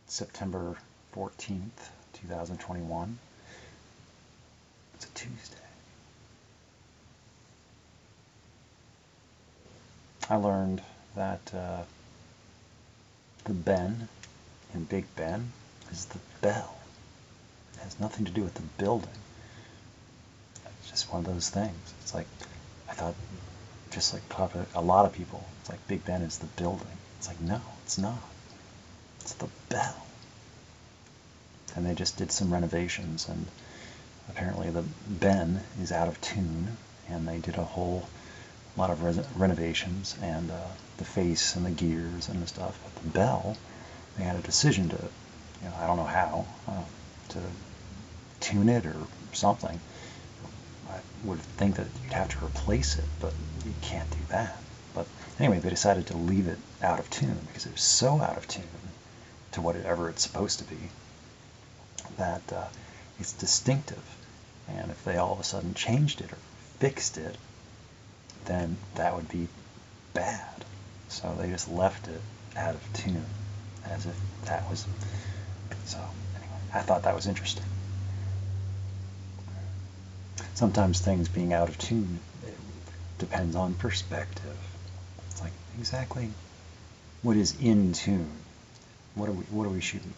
September 14th, 2021. It's a Tuesday. I learned that the Ben in Big Ben is the bell. It has nothing to do with the building. It's just one of those things. It's like, I thought, just like a lot of people, it's like Big Ben is the building. It's like, no, it's not. It's the bell. And they just did some renovations, and apparently the Ben is out of tune, and they did a whole lot of renovations, and the face and the gears and the stuff. But the bell, they had a decision to, I don't know how, to tune it or something. I would think that you'd have to replace it, but you can't do that. But anyway, they decided to leave it out of tune because it was so out of tune to whatever it's supposed to be that it's distinctive. And if they all of a sudden changed it or fixed it, then that would be bad. So they just left it out of tune, as if that was. So anyway, I thought that was interesting. Sometimes things being out of tune, it depends on perspective. It's like, exactly what is in tune? What are we shooting?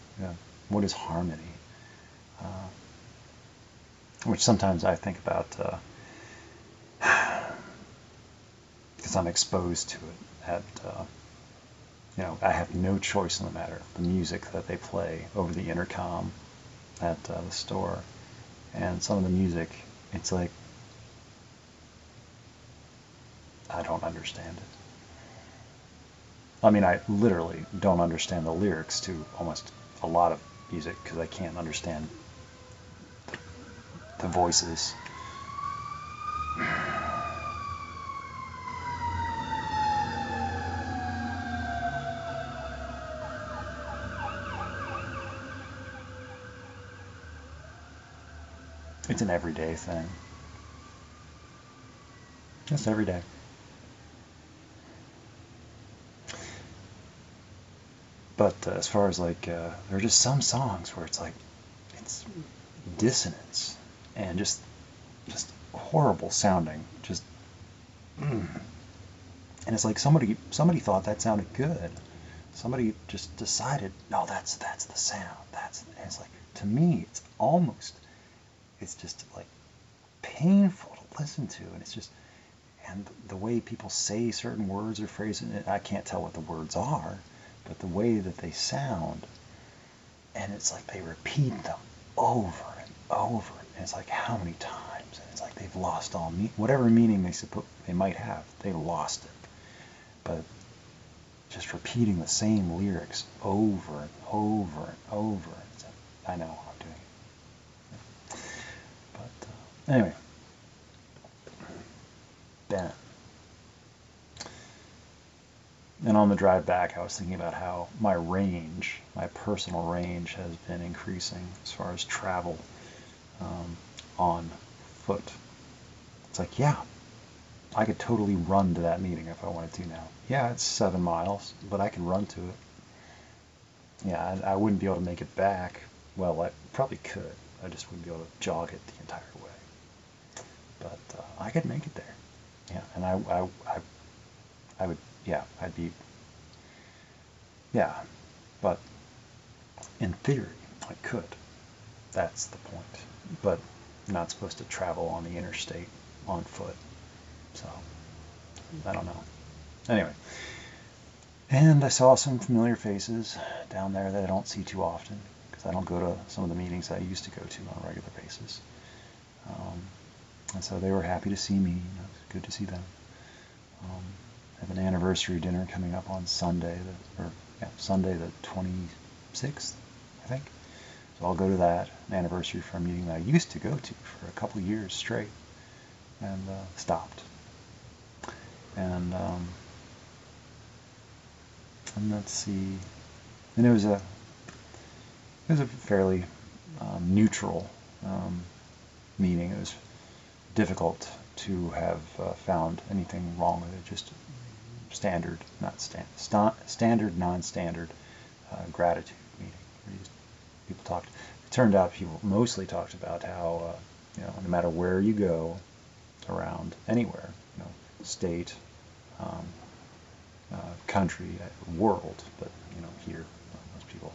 What is harmony? Which sometimes I think about, because I'm exposed to it at, I have no choice in the matter. The music that they play over the intercom at the store, and some of the music, it's like, I don't understand it. I mean, I literally don't understand the lyrics to almost a lot of music because I can't understand the voices. It's an everyday thing. Just every day. But as far as like, there are just some songs where it's like, it's dissonance and just horrible sounding. Just, and it's like somebody thought that sounded good. Somebody just decided, no, that's the sound. And it's like, to me, it's just like painful to listen to, and it's just, and the way people say certain words or phrases, I can't tell what the words are, but the way that they sound, and it's like they repeat them over and over, and it's like, how many times? And it's like they've lost all whatever meaning they might have, they lost it. But just repeating the same lyrics over and over and over, I know I'm doing it. But anyway, Ben. And on the drive back, I was thinking about how my personal range, has been increasing as far as travel on foot. It's like, yeah, I could totally run to that meeting if I wanted to now. Yeah, it's 7 miles, but I can run to it. Yeah, I wouldn't be able to make it back. Well, I probably could. I just wouldn't be able to jog it the entire way. But I could make it there. Yeah, and I would, yeah, I'd be, yeah, but in theory, I could. That's the point. But I'm not supposed to travel on the interstate on foot. So, I don't know. Anyway, and I saw some familiar faces down there that I don't see too often, because I don't go to some of the meetings I used to go to on a regular basis. And so they were happy to see me. It was good to see them. I have an anniversary dinner coming up on Sunday, Sunday the 26th, I think. So I'll go to that, an anniversary for a meeting that I used to go to for a couple years straight, and stopped. And let's see, and it was a fairly neutral meening. It was difficult to have found anything wrong with it. Just standard, not standard, non-standard gratitude meeting. talked. It turned out people mostly talked about how no matter where you go around anywhere, state, um, country, world, but here most people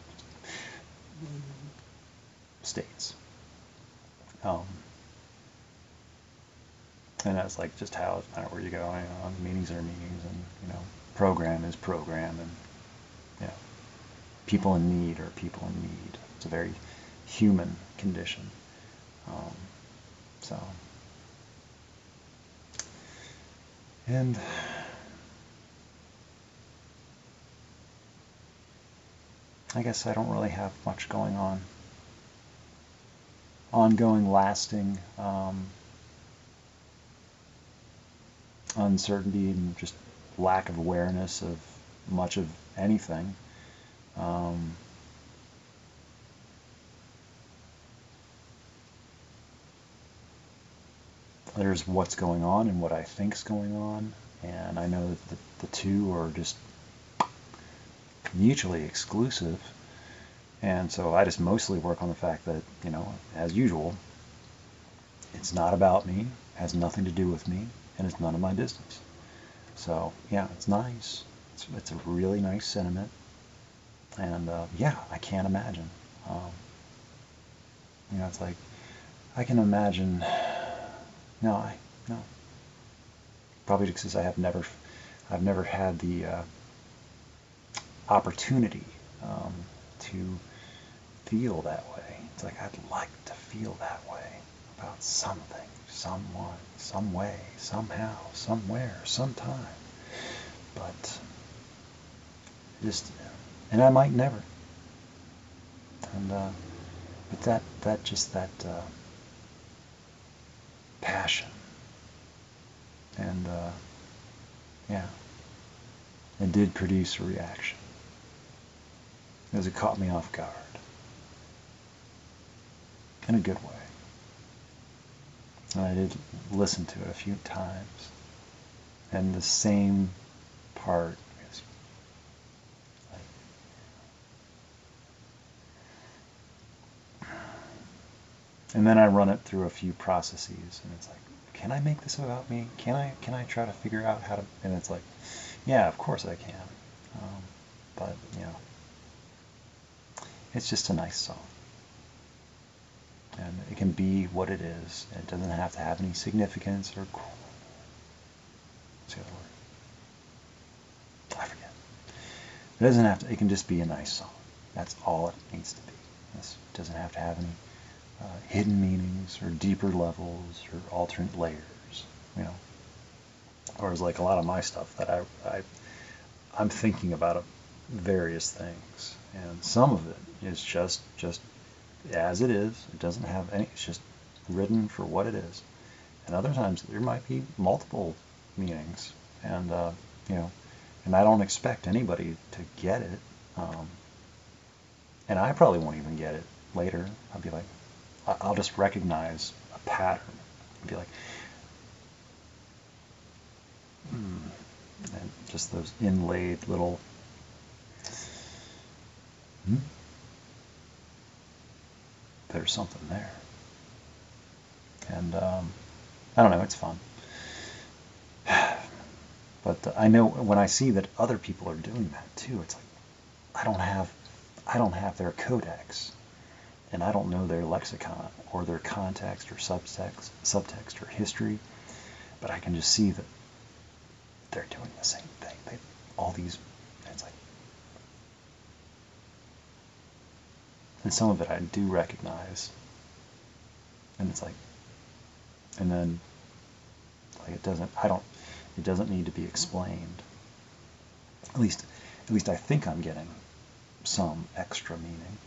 states. Um, and that's like just how no matter where you go, meetings are meetings, and program is program, and people in need are people in need. It's a very human condition. So, and I guess I don't really have much going on. Ongoing, lasting uncertainty and just lack of awareness of much of anything. There's what's going on and what I think's going on, and I know that the two are just mutually exclusive, and so I just mostly work on the fact that, as usual, it's not about me, has nothing to do with me, and it's none of my business. So yeah, it's nice. It's a really nice sentiment, and yeah, I can't imagine. It's like I can imagine. No. Probably because I've never had the opportunity to feel that way. It's like I'd like to feel that way about something, someone, some way, somehow, somewhere, sometime. But and I might never. And but that passion, and yeah, it did produce a reaction, because it caught me off guard in a good way. And I did listen to it a few times, and the same part is like, and then I run it through a few processes, and it's like, can I make this about me? Can I try to figure out how to? And it's like, yeah, of course I can. But it's just a nice song, and it can be what it is. It doesn't have to have any significance or. What's the other word? I forget. It doesn't have to. It can just be a nice song. That's all it needs to be. It doesn't have to have any hidden meanings or deeper levels or alternate layers, Whereas like a lot of my stuff that I'm thinking about various things, and some of it is just as it is. It doesn't have any. It's just written for what it is. And other times there might be multiple meanings, and and I don't expect anybody to get it, and I probably won't even get it later. I'll be like, I'll just recognize a pattern and be like, and just those inlaid little there's something there. And I don't know, it's fun. But I know when I see that other people are doing that too, it's like I don't have their codex, and I don't know their lexicon or their context or subtext or history, but I can just see that they're doing the same thing. All these, it's like, and some of it I do recognize, and it's like, and then like it doesn't need to be explained. At least I think I'm getting some extra meaning.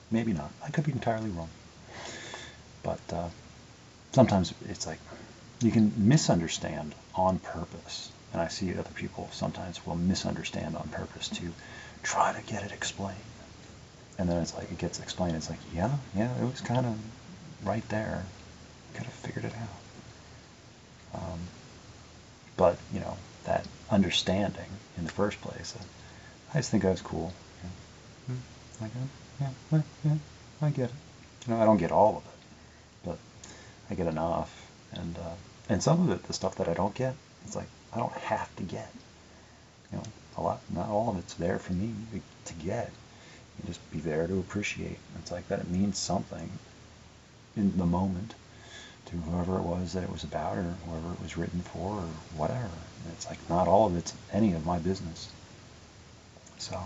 Maybe not. I could be entirely wrong. But sometimes it's like you can misunderstand on purpose. And I see other people sometimes will misunderstand on purpose to try to get it explained. And then it's like it gets explained. It's like, yeah, it was kind of right there. Could have figured it out. But, that understanding in the first place, I just think that was cool. Like, yeah, I get it. I don't get all of it, but I get enough. And some of it, the stuff that I don't get, it's like I don't have to get. A lot, not all of it's there for me to get. You just be there to appreciate. It's like that it means something in the moment to whoever it was that it was about, or whoever it was written for, or whatever. And it's like not all of it's any of my business. So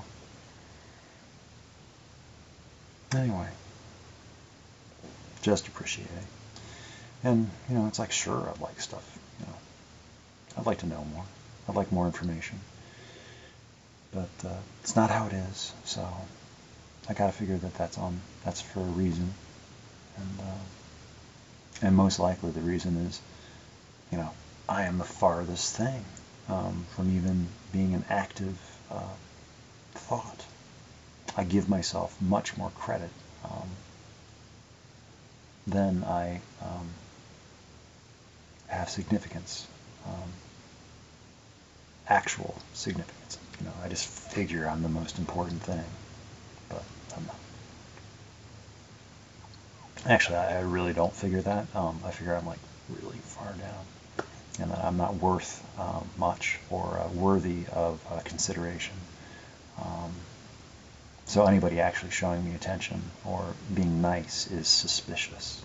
anyway, just appreciating. And it's like, sure, I'd like stuff. I'd like to know more. I'd like more information. But it's not how it is. So I gotta figure that that's for a reason. And most likely the reason is, I am the farthest thing from even being an active thought. I give myself much more credit than I have significance, actual significance. I just figure I'm the most important thing, but I'm not. Actually, I really don't figure that. I figure I'm like really far down, and that I'm not worth much or worthy of consideration. So anybody actually showing me attention or being nice is suspicious.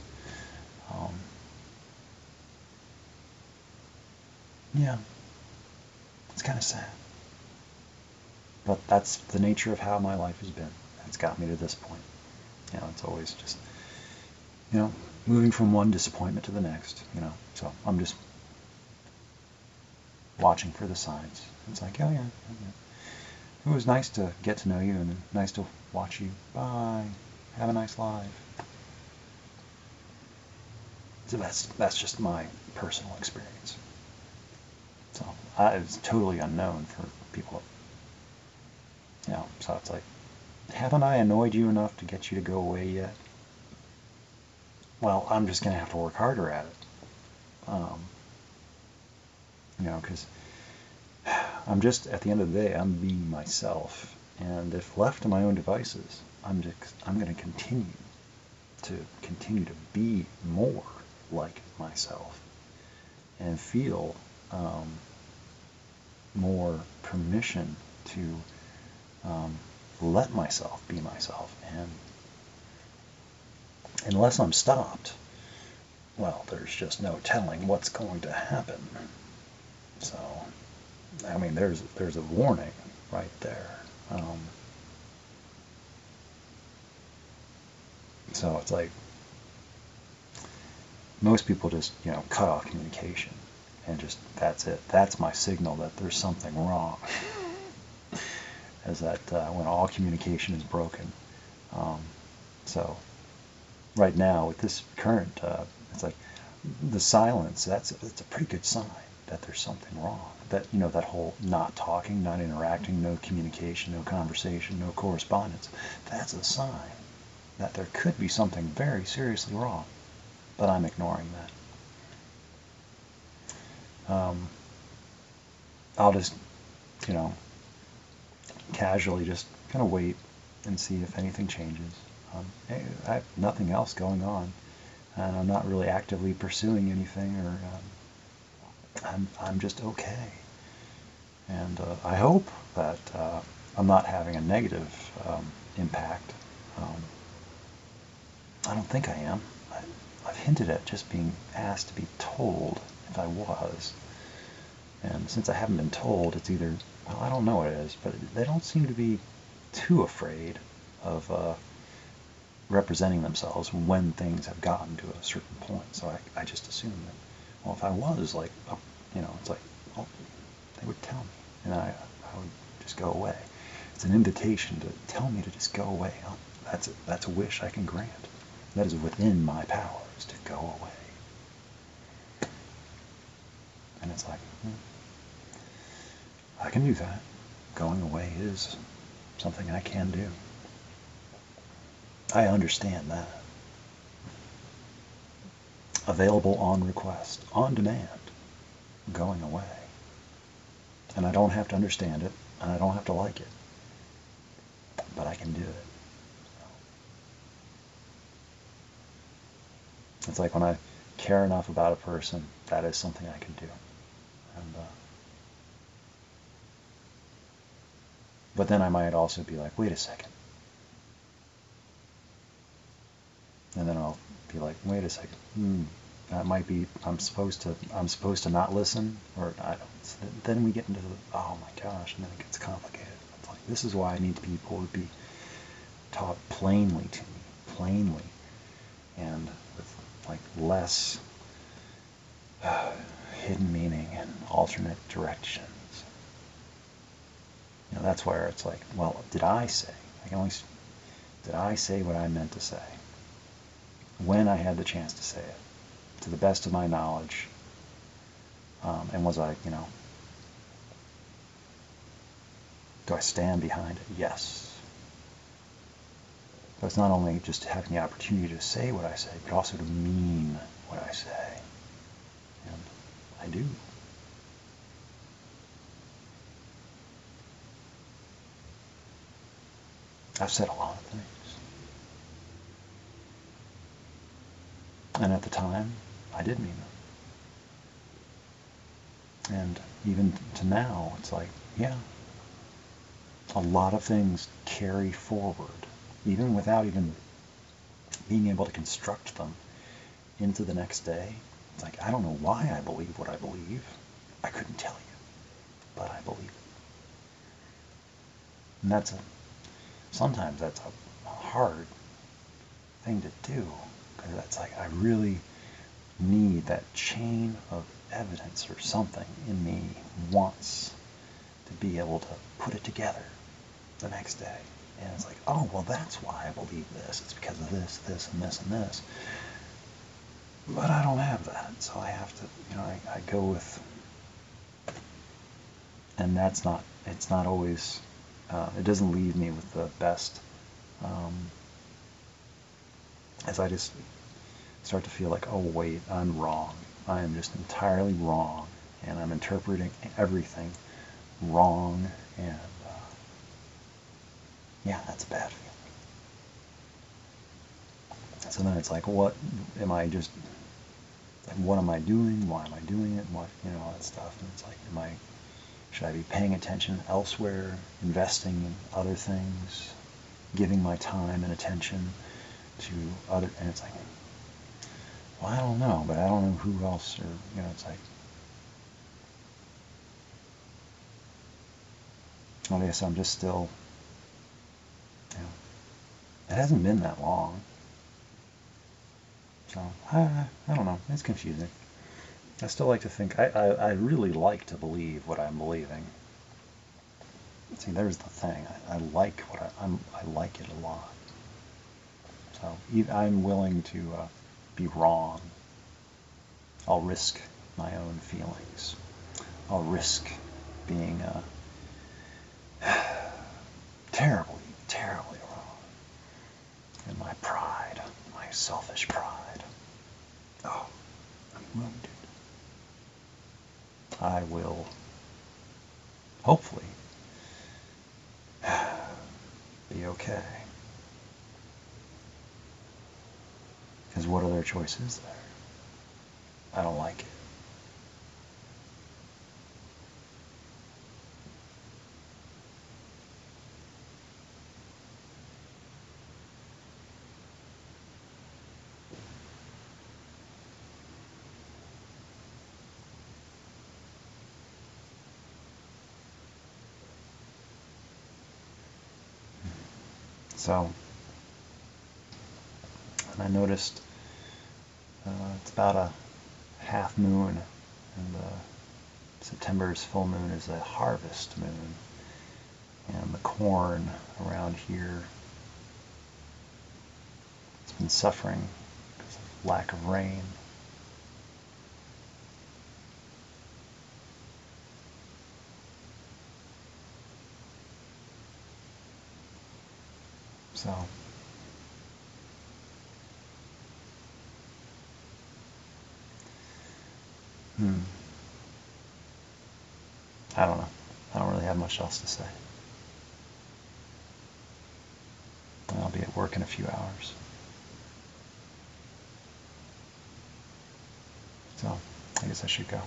Yeah, it's kind of sad. But that's the nature of how my life has been. It's got me to this point. It's always just, moving from one disappointment to the next, So I'm just watching for the signs. It's like, oh yeah. It was nice to get to know you and nice to watch you. Bye. Have a nice life. So that's just my personal experience. So it's totally unknown for people. So it's like, haven't I annoyed you enough to get you to go away yet? Well, I'm just going to have to work harder at it. Because I'm just, at the end of the day, I'm being myself. And if left to my own devices, I'm going to continue to be more like myself and feel more permission to let myself be myself. And unless I'm stopped, well, there's just no telling what's going to happen. So, I mean, there's a warning right there. So it's like most people just cut off communication and just that's it. That's my signal that there's something wrong. Is that when all communication is broken. So right now with this current, it's like the silence. It's a pretty good sign that there's something wrong. That that whole not talking, not interacting, no communication, no conversation, no correspondence. That's a sign that there could be something very seriously wrong. But I'm ignoring that. I'll just casually just kind of wait and see if anything changes. I have nothing else going on, and I'm not really actively pursuing anything, or I'm just okay. And I hope that I'm not having a negative impact. I don't think I am. I've hinted at just being asked to be told if I was. And since I haven't been told, it's either, well, I don't know what it is, but they don't seem to be too afraid of representing themselves when things have gotten to a certain point. So I just assume that, well, if I was like, it's like, well, they would tell me, and I would just go away. It's an invitation to tell me to just go away. That's a wish I can grant. That is within my powers to go away. And it's like, I can do that. Going away is something I can do. I understand that. Available on request, on demand, going away. And I don't have to understand it, and I don't have to like it. But I can do it. It's like when I care enough about a person, that is something I can do. And, but then I might also be like, wait a second. And then I'll be like, wait a second. That might be, I'm supposed to not listen, or I don't. Then we get into the, oh my gosh, and then it gets complicated. It's like, this is why I need people to be taught plainly to me, plainly, and with like less hidden meaning and alternate directions. That's where it's like, well, did I say? Did I say what I meant to say when I had the chance to say it, to the best of my knowledge? And was I, do I stand behind it? Yes. But it's not only just having the opportunity to say what I say, but also to mean what I say. And I do. I've said a lot of things. And at the time, I did mean them. And even to now, it's like, yeah, a lot of things carry forward, even without even being able to construct them into the next day. It's like, I don't know why I believe what I believe. I couldn't tell you, but I believe it. And sometimes that's a hard thing to do, because that's like, I really need that chain of evidence or something in me wants to be able to put it together the next day. And it's like, oh, well, that's why I believe this. It's because of this, this, and this, and this. But I don't have that, so I have to, I go with, and it's not always, it doesn't leave me with the best, as I just start to feel like, oh, wait, I'm wrong. I am just entirely wrong, and I'm interpreting everything wrong, and yeah, that's a bad feeling. So then it's like, what am I doing? Why am I doing it? What, all that stuff. And it's like, should I be paying attention elsewhere, investing in other things, giving my time and attention to other, and it's like, well, I don't know, but I don't know who else, or, it's like, I guess I'm just still, it hasn't been that long. So, I don't know, it's confusing. I still like to think, I really like to believe what I'm believing. See, there's the thing, I like I like it a lot. So, I'm willing to be wrong. I'll risk my own feelings. I'll risk being terribly, terribly wrong. And my pride, my selfish pride, oh, I'm wounded. I will, hopefully, be okay. Because what other choice is there? I don't like it. So, and I noticed it's about a half moon, and September's full moon is a harvest moon, and the corn around here has been suffering because of lack of rain. So, I don't know. I don't really have much else to say. I'll be at work in a few hours. So I guess I should go.